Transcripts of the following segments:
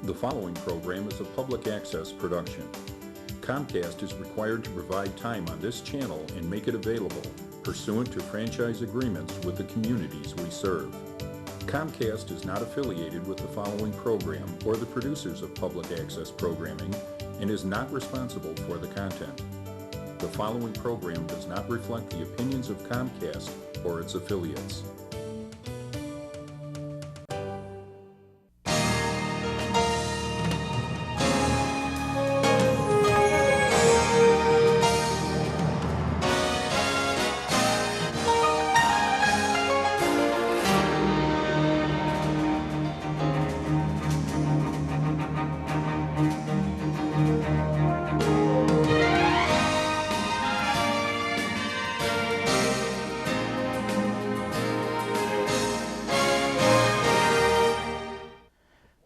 The following program is a public access production. Comcast is required to provide time on this channel and make it available pursuant to franchise agreements with the communities we serve. Comcast is not affiliated with the following program or the producers of public access programming and is not responsible for the content. The following program does not reflect the opinions of Comcast or its affiliates.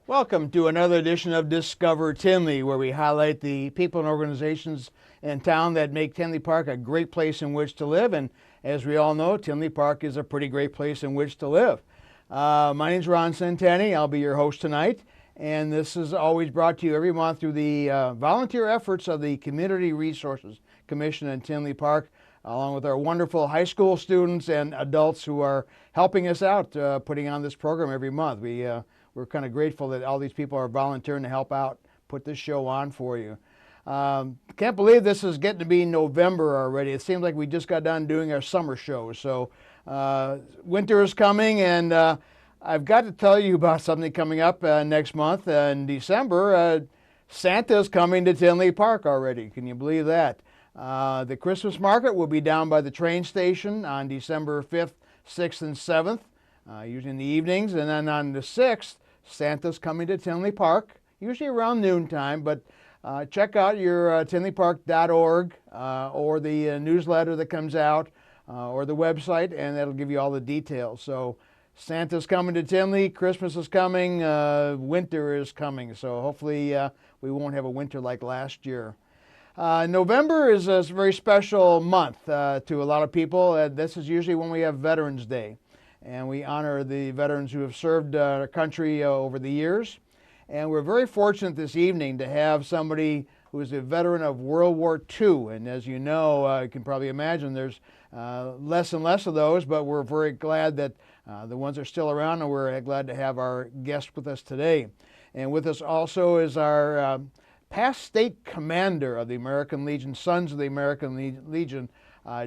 Welcome to another edition of Discover Tinley, where we highlight the people and organizations in town that make Tinley Park a great place in which to live. And as we all know, Tinley Park is a pretty great place in which to live. My name is Ron Centeni. I'll be your host tonight. And this is always brought to you every month through the volunteer efforts of the Community Resources Commission in Tinley Park, along with our wonderful high school students and adults who are helping us out putting on this program every month. We're kind of grateful that all these people are volunteering to help out, put this show on for you. Can't believe this is getting to be November already. It seems like we just got done doing our summer shows. So winter is coming, and I've got to tell you about something coming up next month in December. Santa's coming to Tinley Park already. Can you believe that? The Christmas market will be down by the train station on December 5th, 6th, and 7th, usually in the evenings. And then on the 6th, Santa's coming to Tinley Park, usually around noontime, but check out your tinleypark.org or the newsletter that comes out or the website, and that'll give you all the details. So Santa's coming to Tinley, Christmas is coming, winter is coming, so hopefully we won't have a winter like last year. November is a very special month to a lot of people. This is usually when we have Veterans Day, and we honor the veterans who have served our country over the years. And we're very fortunate this evening to have somebody who is a veteran of World War II. And as you know, you can probably imagine there's less and less of those, but we're very glad that the ones are still around, and we're glad to have our guest with us today. And with us also is our past state commander of the American Legion, Sons of the American Legion,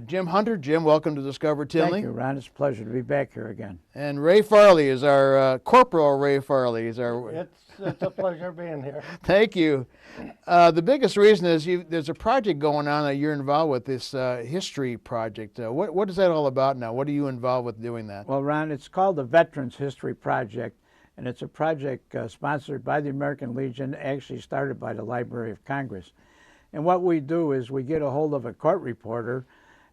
Jim Hunter. Jim, welcome to Discover Tinley. Thank you, Ron. It's a pleasure to be back here again. And Ray Farley is our Corporal Ray Farley. Is our. It's a pleasure being here. Thank you. The biggest reason is there's a project going on that you're involved with, this history project. What is that all about now? What are you involved with doing that? Well, Ron, it's called the Veterans History Project, and it's a project sponsored by the American Legion, actually started by the Library of Congress. And what we do is we get a hold of a court reporter,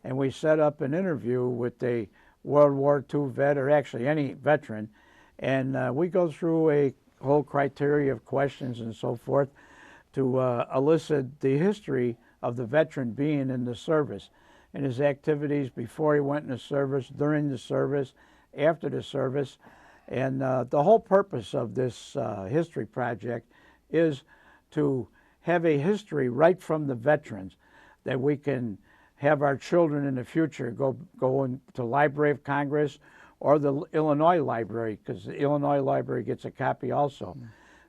and we set up an interview with a World War II vet, or actually any veteran, and we go through a whole criteria of questions and so forth to elicit the history of the veteran being in the service and his activities before he went in the service, during the service, after the service. And the whole purpose of this history project is to have a history right from the veterans, that we can have our children in the future go into Library of Congress or the Illinois Library, because the Illinois Library gets a copy also.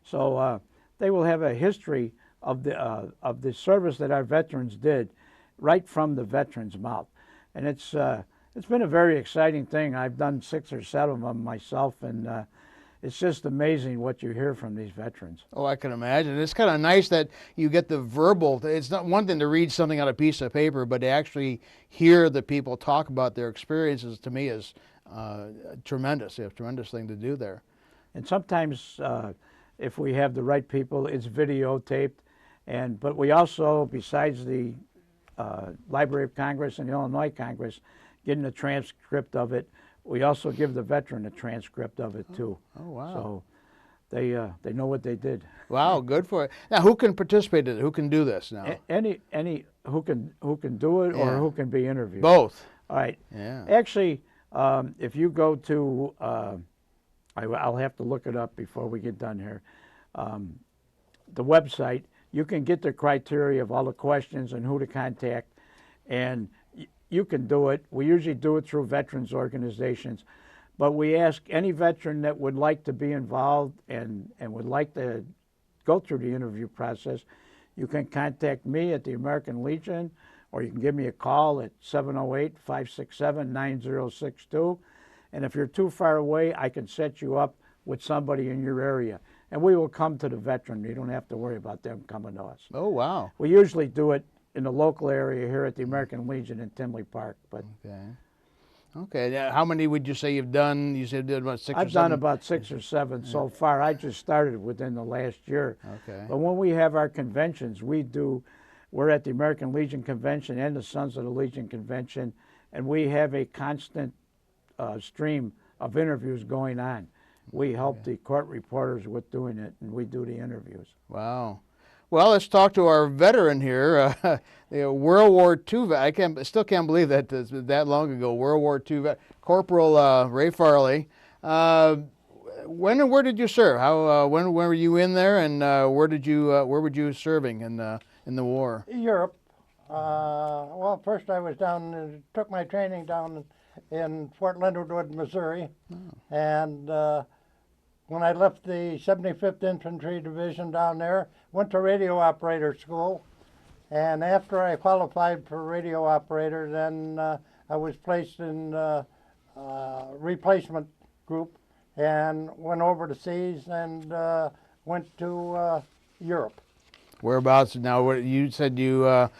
So they will have a history of the service that our veterans did right from the veterans' mouth. And it's been a very exciting thing. I've done 6 or 7 of them myself, and it's just amazing what you hear from these veterans. Oh, I can imagine. It's kind of nice that you get the verbal. It's not one thing to read something on a piece of paper, but to actually hear the people talk about their experiences, to me, is tremendous. A tremendous thing to do there. And sometimes, if we have the right people, it's videotaped. But we also, besides the Library of Congress and the Illinois Congress, getting a transcript of it, we also give the veteran a transcript of it too. Oh, wow. So they know what they did. Wow, good for it. Now, who can participate in it? Who can do this now? Any who can do it, or who can be interviewed. Both. All right. Yeah. Actually, if you go to, I'll have to look it up before we get done here. the website, you can get the criteria of all the questions and who to contact, and you can do it. We usually do it through veterans organizations, but we ask any veteran that would like to be involved and would like to go through the interview process, you can contact me at the American Legion, or you can give me a call at 708-567-9062. And if you're too far away, I can set you up with somebody in your area. And we will come to the veteran. You don't have to worry about them coming to us. Oh, wow. We usually do it in the local area here at the American Legion in Tinley Park. But Okay. Okay. Now, how many would you say you've done? You said you did about 6 or 7? I've done about 6 or 7 so far. I just started within the last year. Okay. But when we have our conventions, we're at the American Legion Convention and the Sons of the Legion Convention, and we have a constant stream of interviews going on. We help the court reporters with doing it, and we do the interviews. Wow. Well, let's talk to our veteran here, World War II. I still can't believe that that long ago. World War II vet, Corporal Ray Farley. When and where did you serve? When were you in there, and where were you serving in the war? Europe. Well, first I was down and took my training down in Fort Leonard Wood, Missouri. And when I left the 75th Infantry Division down there, went to radio operator school. And after I qualified for radio operator, then I was placed in replacement group and went over to seas and went to Europe. Whereabouts? Now, you said you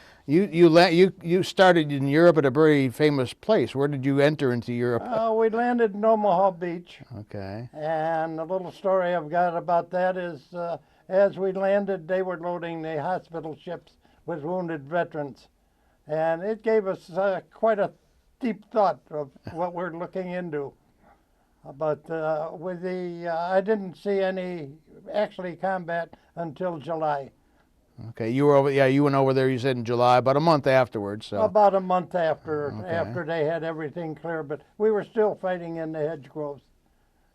started in Europe at a very famous place. Where did you enter into Europe? We landed in Omaha Beach. Okay. And the little story I've got about that is as we landed, they were loading the hospital ships with wounded veterans. And it gave us quite a deep thought of what we're looking into. But I didn't see any actually combat until July. Okay, you were over. Yeah, you went over there. You said in July, about a month afterwards. So. About a month after Okay. they had everything clear, but we were still fighting in the hedgerows.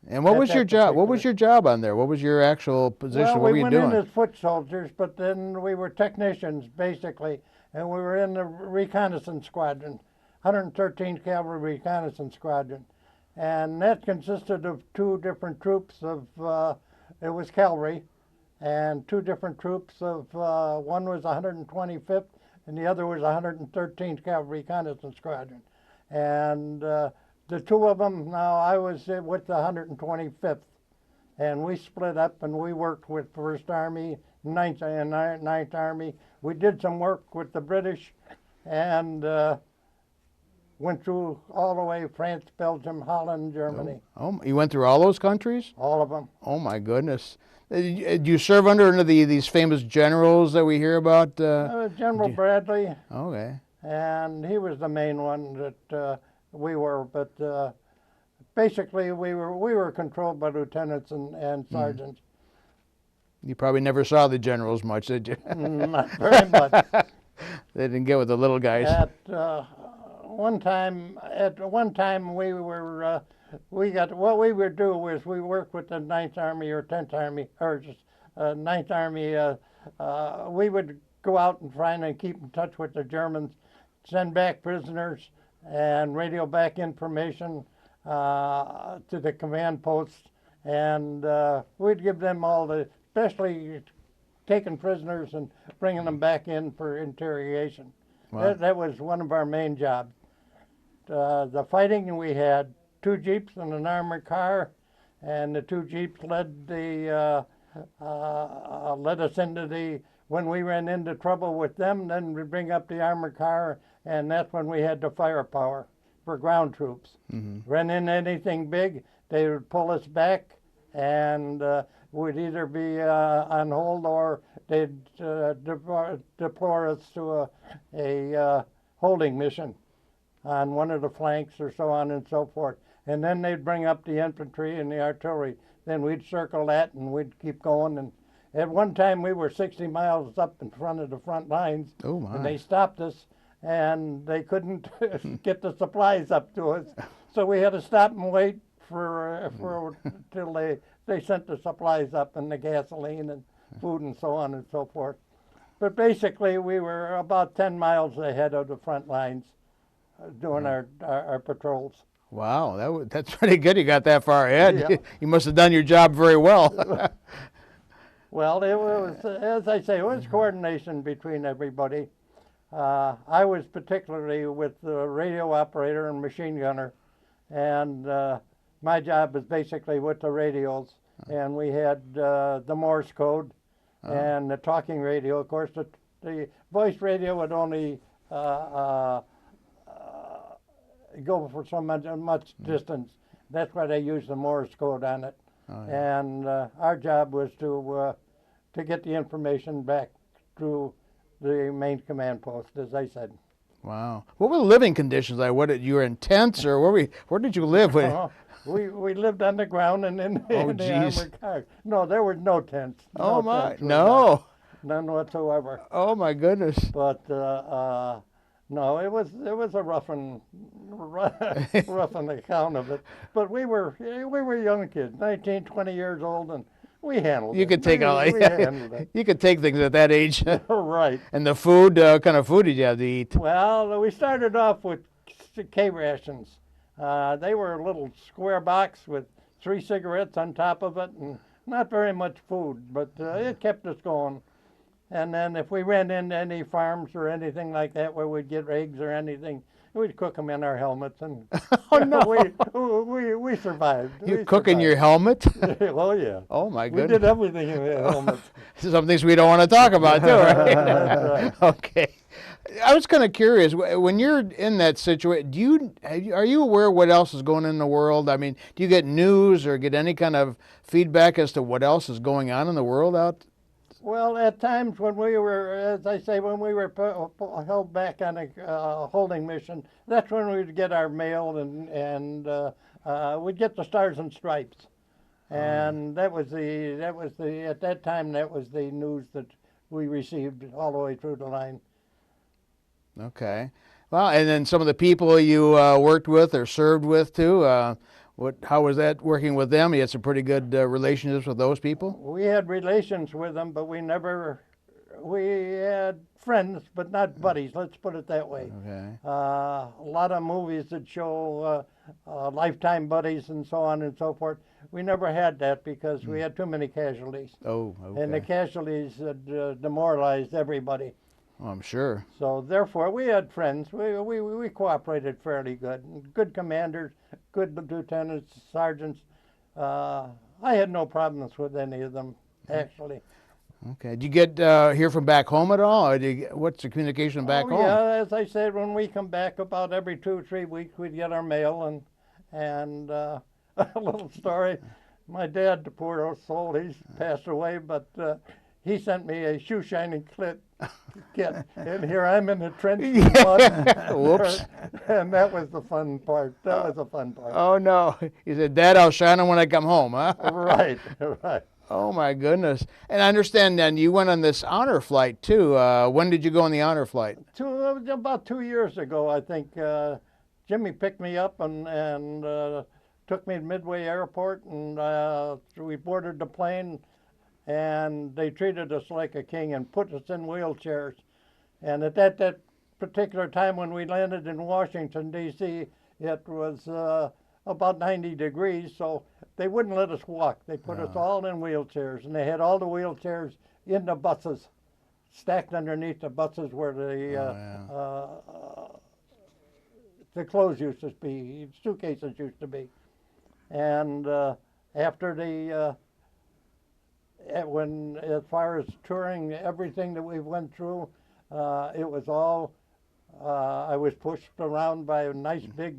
And what at was that your job? What was particular- your job on there? What was your actual position? Well, What we were you went doing? in as foot soldiers, but then we were technicians basically, and we were in the reconnaissance squadron, 113th Cavalry Reconnaissance Squadron, and that consisted of 2 different troops of it was cavalry, and 2 different troops of one was 125th and the other was 113th Cavalry Reconnaissance Squadron, and the 2 of them. Now I was with the 125th, and we split up and we worked with 1st Army, 9th Army. We did some work with the British, and went through all the way France, Belgium, Holland, Germany, Oh, you went through all those countries? all of them. Oh my goodness! Did you serve under these famous generals that we hear about? General Bradley, Okay. and he was the main one that we were. But basically, we were controlled by lieutenants and sergeants. You probably never saw the generals much, did you? Not very much. They didn't get with the little guys. At one time, we were. We got what we would do was we worked with the 9th Army or 10th Army or just 9th Army. We would go out and try and keep in touch with the Germans, send back prisoners, and radio back information to the command posts, and we'd give them all the, especially taking prisoners and bringing them back in for interrogation. Wow. That was one of our main jobs. The fighting, we had 2 jeeps and an armored car, and the 2 jeeps led us into the. When we ran into trouble with them, then we bring up the armored car, and that's when we had the firepower for ground troops. Ran into anything big, they would pull us back, and we'd either be on hold or they'd deploy us to a holding mission on one of the flanks or so on and so forth. And then they'd bring up the infantry and the artillery. Then we'd circle that and we'd keep going. And at one time we were 60 miles up in front of the front lines. Oh my. And they stopped us and they couldn't get the supplies up to us. So we had to stop and wait for till they sent the supplies up and the gasoline and food and so on and so forth. But basically, we were about 10 miles ahead of the front lines doing our patrols. Wow, that's pretty good. You got that far ahead. Yeah. You must have done your job very well. Well, it was, as I say, it was coordination between everybody. I was particularly with the radio operator and machine gunner, and my job was basically with the radios. And we had the Morse code and the talking radio. Of course, the voice radio would only go for so much distance. That's why they used the Morse code on it. Oh, yeah. And our job was to get the information back through the main command post, as I said. Wow. What were the living conditions like? You were in tents, or where did you live? We lived on the ground and in the armored cars. No, there were no tents. Oh, my. No. None whatsoever. Oh, my goodness. But no, it was a rough account of it. But we were young kids, 19, 20 years old, and we handled it. You could take we handled it. You could take things at that age. Right. And the food, what kind of food did you have to eat? Well, we started off with K rations. They were a little square box with 3 cigarettes on top of it, and not very much food, but it kept us going. And then if we ran into any farms or anything like that where we'd get eggs or anything, we'd cook them in our helmets, and oh, no. we survived. You cook in your helmet? Oh, yeah. Oh, my goodness. We did everything in the helmet. Some things we don't want to talk about, too, right? That's right. Okay. I was kind of curious, when you're in that situation, are you aware of what else is going on in the world? I mean, do you get news or get any kind of feedback as to what else is going on in the world out? Well, at times when we were, as I say, when we were held back on a holding mission, that's when we'd get our mail, and we'd get the Stars and Stripes, and that was at that time that was the news that we received all the way through the line. Okay, well, and then some of the people you worked with or served with too. How was that working with them? You had some pretty good relationships with those people? We had relations with them, but we had friends, but not buddies, let's put it that way. Okay. A lot of movies that show lifetime buddies and so on and so forth. We never had that because we had too many casualties. Oh, okay. And the casualties demoralized everybody. Oh, I'm sure. So therefore, we had friends. We cooperated fairly good. Good commanders, good lieutenants, sergeants. I had no problems with any of them, actually. Okay. Did you get hear from back home at all? Or what's the communication back home? Yeah, as I said, when we come back about every 2 or 3 weeks, we'd get our mail and a little story. My dad, the poor old soul, he's passed away, but he sent me a shoe shining kit, and here I'm in the trench. Whoops. And that was the fun part. That was the fun part. Oh, no. He said, Dad, I'll shine them when I come home, huh? Right, right. Oh, my goodness. And I understand then you went on this honor flight, too. When did you go on the honor flight? About 2 years ago, I think. Jimmy picked me up and took me to Midway Airport, and we boarded the plane. And they treated us like a king and put us in wheelchairs. And at that particular time when we landed in Washington, D.C., it was about 90 degrees, so they wouldn't let us walk. They put us all in wheelchairs, and they had all the wheelchairs in the buses, stacked underneath the buses where the clothes used to be, suitcases used to be. And after when, as far as touring, everything that we went through, it was all, I was pushed around by a nice big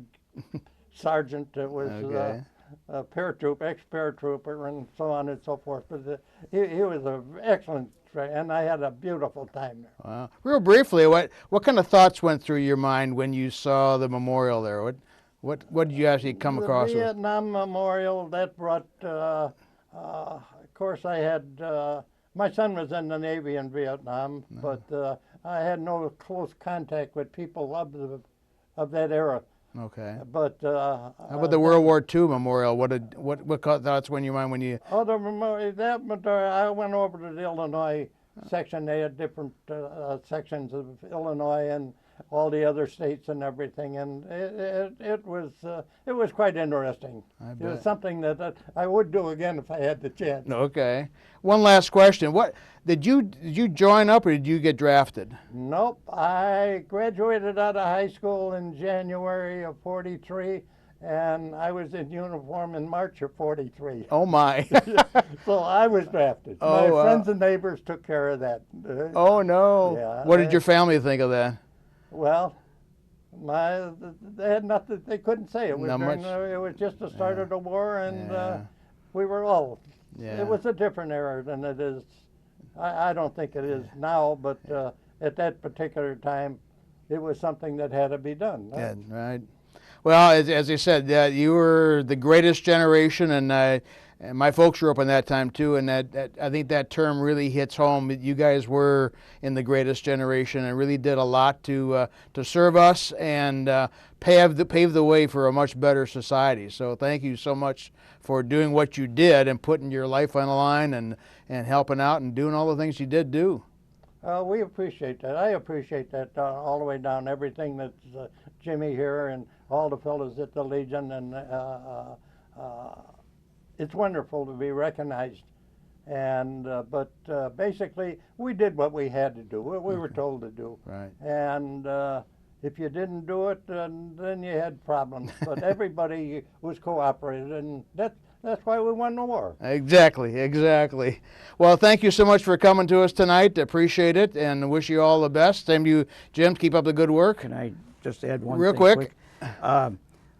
sergeant that was a paratrooper, ex-paratrooper, and so on and so forth. But he was an excellent, and I had a beautiful time there. Wow. Real briefly, what kind of thoughts went through your mind when you saw the memorial there? What did you actually come across? The Vietnam Memorial, that brought, of course, I had, my son was in the Navy in Vietnam, but I had no close contact with people of that era. Okay. But How about the World War II memorial? What thoughts went in your mind when you? oh, that memorial, I went over to the Illinois section. They had different sections of Illinois and all the other states and everything, and it was quite interesting. It was something that I would do again if I had the chance. Okay. One last question. What did you join up or did you get drafted? Nope. I graduated out of high school in January of '43, and I was in uniform in March of '43. Oh my. So I was drafted. Oh, My friends and neighbors took care of that. Oh no. Yeah, What did your family think of that? Well, they had nothing. They couldn't say it was Not much. it was just the start of the war, and Yeah. we were all. Yeah. It was a different era than it is. I don't think it is now, but at that particular time, it was something that had to be done. Yeah, right. Well, as I said, you were the greatest generation, and my folks were up in that time too, and that I think that term really hits home. You guys were in the greatest generation and really did a lot to serve us and pave the way for a much better society. So thank you so much for doing what you did and putting your life on the line and helping out and doing all the things you did do. We appreciate that. I appreciate that all the way down. Everything that Jimmy here and all the fellows at the Legion, and it's wonderful to be recognized. And but basically, we did what we had to do, what we were told to do. Right. And if you didn't do it, then you had problems. But everybody was cooperating, and that's why we won the war. Exactly. Well, thank you so much for coming to us tonight. Appreciate it, and wish you all the best. Same to you, Jim. Keep up the good work. Can I just add one Real thing quick?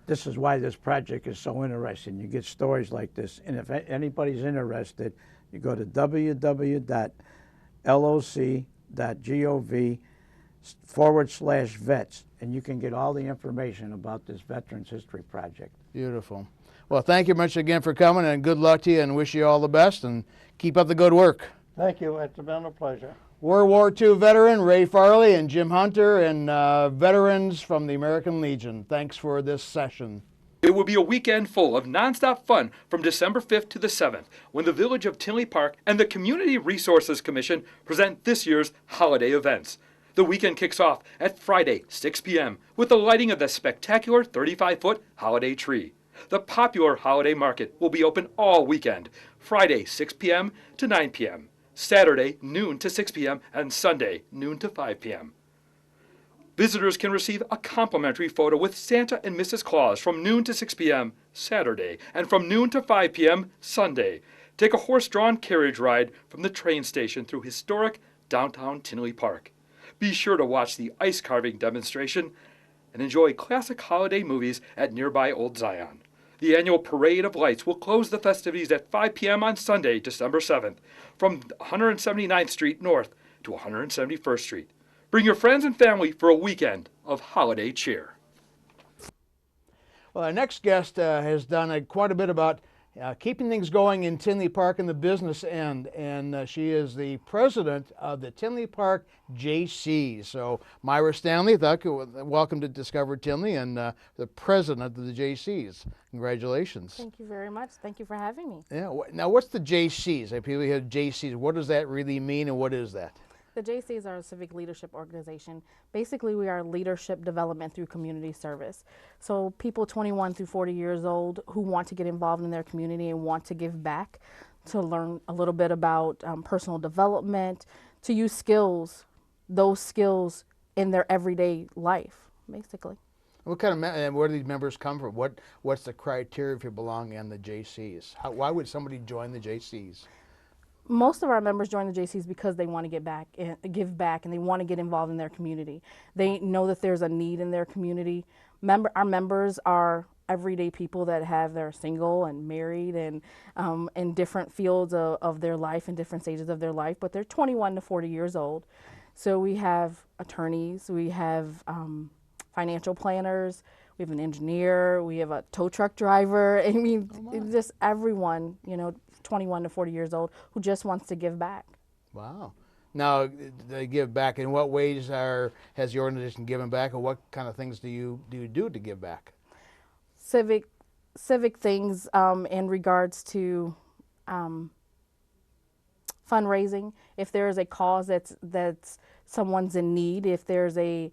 This is why this project is so interesting. You get stories like this, and if anybody's interested, you go to www.loc.gov/vets, and you can get all the information about this Veterans History Project. Beautiful. Well, thank you much again for coming, and good luck to you, and wish you all the best, and keep up the good work. Thank you. It's been a pleasure. World War II veteran Ray Farley and Jim Hunter, and veterans from the American Legion. Thanks for this session. It will be a weekend full of nonstop fun from December 5th to the 7th, when the Village of Tinley Park and the Community Resources Commission present this year's holiday events. The weekend kicks off at Friday, 6 p.m., with the lighting of the spectacular 35-foot holiday tree. The popular holiday market will be open all weekend, Friday, 6 p.m. to 9 p.m., Saturday, noon to 6 p.m., and Sunday, noon to 5 p.m. Visitors can receive a complimentary photo with Santa and Mrs. Claus from noon to 6 p.m. Saturday and from noon to 5 p.m. Sunday. Take a horse-drawn carriage ride from the train station through historic downtown Tinley Park. Be sure to watch the ice carving demonstration and enjoy classic holiday movies at nearby Old Zion. The annual Parade of Lights will close the festivities at 5 p.m. on Sunday, December 7th, from 179th Street North to 171st Street. Bring your friends and family for a weekend of holiday cheer. Well, our next guest has done quite a bit about keeping things going in Tinley Park in the business end, and she is the president of the Tinley Park Jaycees. So, Myria Stanley, welcome to Discover Tinley, and the president of the Jaycees. Congratulations. Thank you very much. Thank you for having me. Yeah. Now, what's the Jaycees? People hear Jaycees. What does that really mean, and what is that? The Jaycees are a civic leadership organization. Basically, we are leadership development through community service. So people 21 through 40 years old who want to get involved in their community and want to give back, to learn a little bit about personal development, to use those skills in their everyday life, basically. What kind of where do these members come from? What's the criteria if you belong in the Jaycees? Why would somebody join the Jaycees? Most of our members join the Jaycees because they want to give back, and they want to get involved in their community. They know that there's a need in their community. Our members are everyday people that they're single and married and in different fields of their life and different stages of their life, but they're 21 to 40 years old. So we have attorneys, we have financial planners, we have an engineer, we have a tow truck driver. I mean, just everyone, 21 to 40 years old who just wants to give back. Wow. Now, they give back. In what ways has the organization given back, or what kind of things do you do to give back? Civic things in regards to fundraising. If there is a cause that's someone's in need, if there's a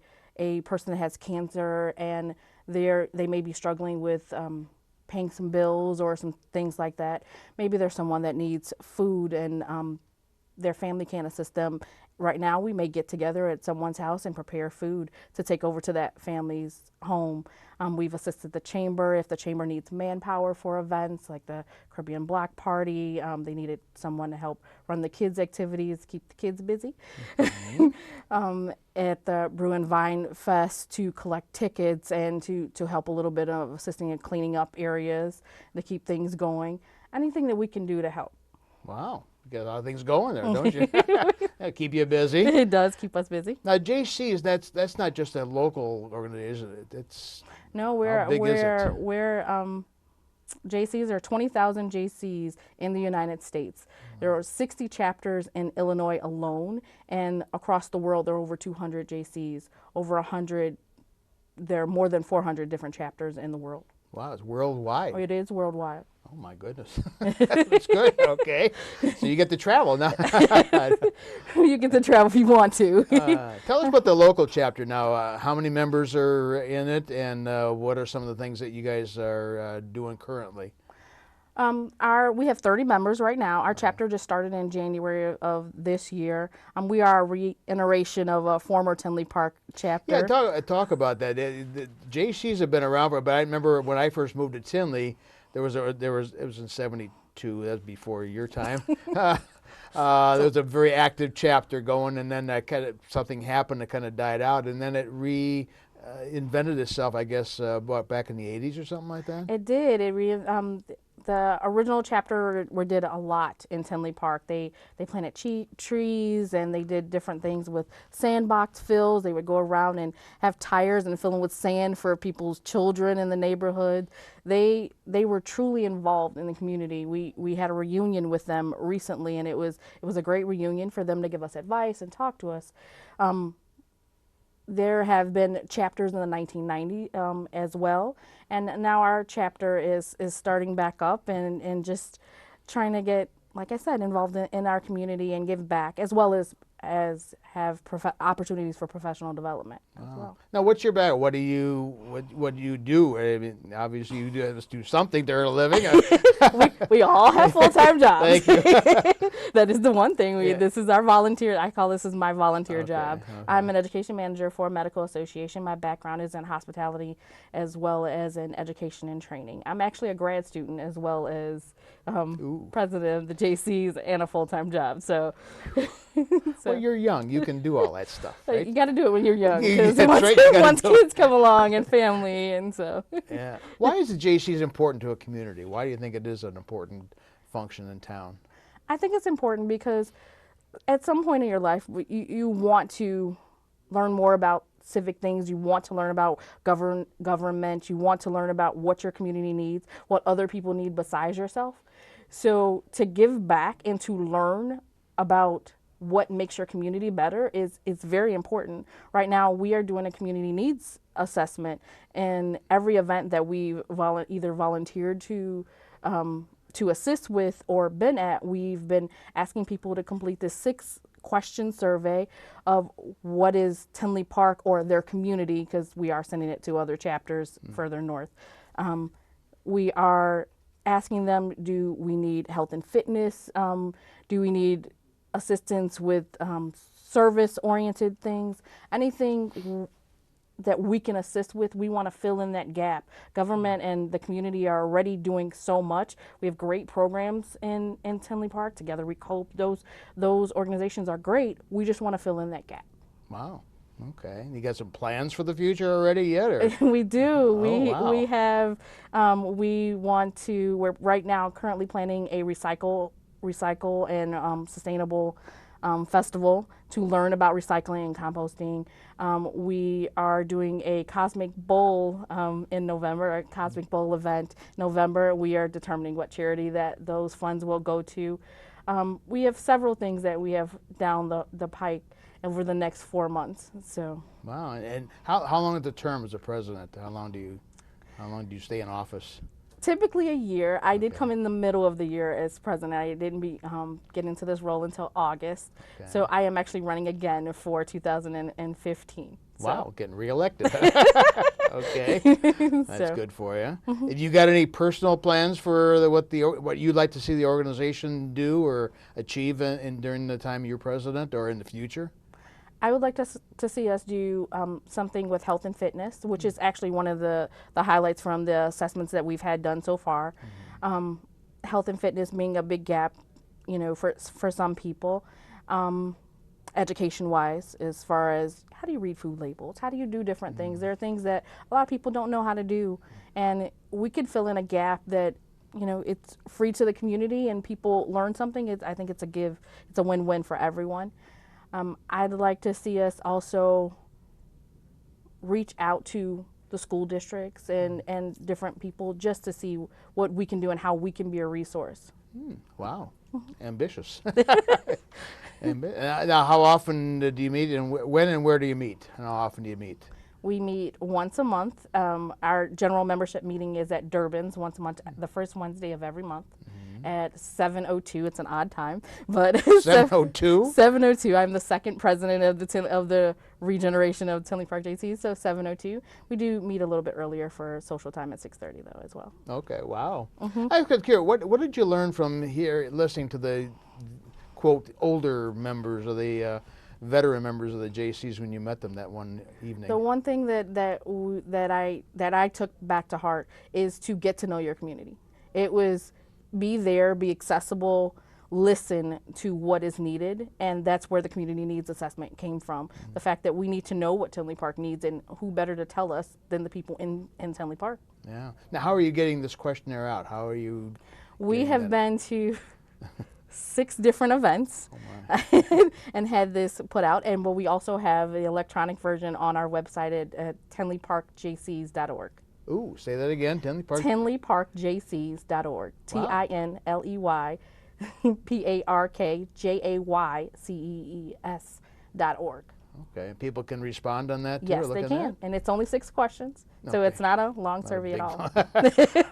person that has cancer and they may be struggling with paying some bills or some things like that. Maybe there's someone that needs food and their family can't assist them. Right now, we may get together at someone's house and prepare food to take over to that family's home. We've assisted the chamber if the chamber needs manpower for events like the Caribbean Block Party. They needed someone to help run the kids' activities, keep the kids busy. Mm-hmm. At the Brew and Vine Fest to collect tickets and to help a little bit of assisting in cleaning up areas to keep things going. Anything that we can do to help. Wow. You got a lot of things going there, don't you? That'll keep you busy. It does keep us busy. Now, Jaycees, that's not just a local organization. It's no, how big is it? we're Jaycees are 20,000 Jaycees in the United States. There are 60 chapters in Illinois alone, and across the world there are over 200 Jaycees. Over 100, there are more than 400 different chapters in the world. Wow, it's worldwide. Oh, it is worldwide. Oh my goodness, that's good. Okay, so you get to travel now. You get to travel if you want to. Tell us about the local chapter now. How many members are in it, and what are some of the things that you guys are doing currently? We have 30 members right now. Our chapter just started in January of this year. We are a reiteration of a former Tinley Park chapter. Yeah, talk about that. The Jaycees have been around, but I remember when I first moved to Tinley. It was in '72. That's before your time. There was a very active chapter going, and then something happened that kind of died out, and then it reinvented itself, I guess, back in the '80s or something like that. It did. The original chapter did a lot in Tinley Park. They planted trees and they did different things with sandbox fills. They would go around and have tires and fill them with sand for people's children in the neighborhood. They were truly involved in the community. We had a reunion with them recently, and it was a great reunion for them to give us advice and talk to us. There have been chapters in the 1990s as well, and now our chapter is starting back up and just trying to get, like I said, involved in our community and give back, as well as have opportunities for professional development as well. Now, what's your background? What do you do? I mean, obviously you do something to earn a living. we all have full-time jobs. Thank you. That is the one thing. Yeah. This is our volunteer. I call this is my volunteer job. Okay. I'm an education manager for a medical association. My background is in hospitality as well as in education and training. I'm actually a grad student as well as president of the Jaycees and a full-time job. So. Well, you're young. You can do all that stuff, right? You got to do it when you're young, because That's right, once kids come along and family, and so. Yeah. Why is the Jaycees important to a community? Why do you think it is an important function in town? I think it's important because at some point in your life, you want to learn more about civic things. You want to learn about government. You want to learn about what your community needs, what other people need besides yourself. So to give back and to learn about what makes your community better is very important. Right now, we are doing a community needs assessment, and every event that we've either volunteered to assist with or been at, we've been asking people to complete this 6-question survey of what is Tinley Park or their community, because we are sending it to other chapters further north. We are asking them, do we need health and fitness? Do we need assistance with service-oriented things? Anything that we can assist with, we want to fill in that gap. Government and the community are already doing so much. We have great programs in Tinley Park. Together We Cope. Those organizations are great. We just want to fill in that gap. Wow. Okay. You got some plans for the future already yet? Or? We do. Wow. We have. We're right now currently planning a recycle and sustainable festival to learn about recycling and composting. We are doing a Cosmic Bowl in November, a Cosmic Bowl event. November, we are determining what charity that those funds will go to. We have several things that we have down the pike over the next 4 months. So. Wow. And how long is the term as a president? How long do you stay in office? Typically a year. I did come in the middle of the year as president. I didn't get into this role until August. Okay. So I am actually running again for 2015. Wow, getting reelected. Okay, that's good for you. Have you got any personal plans for what you'd like to see the organization do or achieve during the time you're president or in the future? I would like to see us do something with health and fitness, which is actually one of the highlights from the assessments that we've had done so far. Health and fitness being a big gap, for some people. Education-wise, as far as how do you read food labels, how do you do different things. There are things that a lot of people don't know how to do, and we could fill in a gap that it's free to the community and people learn something. I think it's a win-win for everyone. I'd like to see us also reach out to the school districts and different people just to see what we can do and how we can be a resource. Wow, ambitious. Now, how often do you meet, and when and where do you meet? And how often do you meet? We meet once a month. Our general membership meeting is at Durbin's once a month, the first Wednesday of every month. At 7:02, it's an odd time, but 7:02. 7:02. I'm the second president of the regeneration of Tinley Park Jaycees, so 7:02. We do meet a little bit earlier for social time at 6:30 though as well. Okay, wow. I was curious, what did you learn from here, listening to the quote older members of the veteran members of the Jaycees when you met them that one evening? The one thing that I took back to heart is to get to know your community. It was be there, be accessible, listen to what is needed, and that's where the community needs assessment came from. The fact that we need to know what Tinley Park needs, and who better to tell us than the people in Tinley Park. Yeah. Now, how are you getting this questionnaire out? How are you? We have been to 6 different events and had this put out, but we also have the electronic version on our website at tinleyparkjaycees.org. Ooh, say that again, Tinley Park. tinleyparkjaycees.org. Tinley parkjaycees.org. Okay, and people can respond on that too? Yes, they can, and it's only 6 questions, so it's not a long survey at all.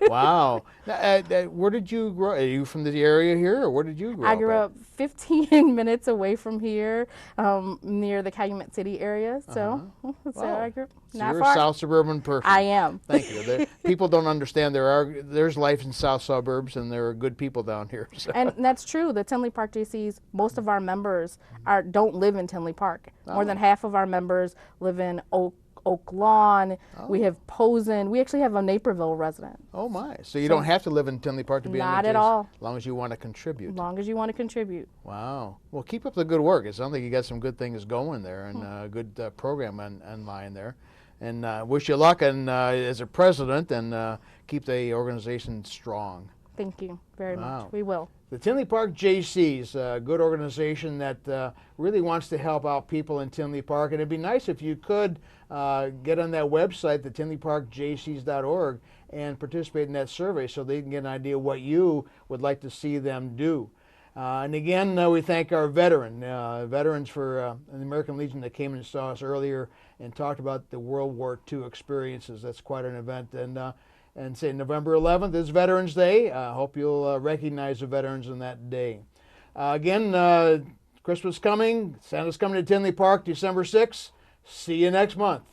Wow. Now, where did you grow? Are you from the area here, or where did you grow up? I grew up 15 minutes away from here, near the Calumet City area, so I grew up not you're far. a South suburban person. I am. Thank you. People don't understand there's life in South suburbs, and there are good people down here. So. And that's true. The Tinley Park Jaycees, most of our members don't live in Tinley Park. More than half of our members live in Oak Lawn. We have Posen. We actually have a Naperville resident. Oh my! So you don't have to live in Tinley Park to be on the Not at all. As long as you want to contribute. As long as you want to contribute. Wow. Well, keep up the good work. It sounds like you got some good things going there, and a good program online there. And wish you luck as a president, and keep the organization strong. Thank you very much. We will. The Tinley Park Jaycees, a good organization that really wants to help out people in Tinley Park. And it'd be nice if you could get on that website, the tinleyparkjaycees.org, and participate in that survey so they can get an idea what you would like to see them do. And again, we thank our veterans for the American Legion that came and saw us earlier and talked about the World War II experiences. That's quite an event. And say November 11th is Veterans Day. I hope you'll recognize the veterans on that day. Again, Christmas coming. Santa's coming to Tinley Park December 6th. See you next month.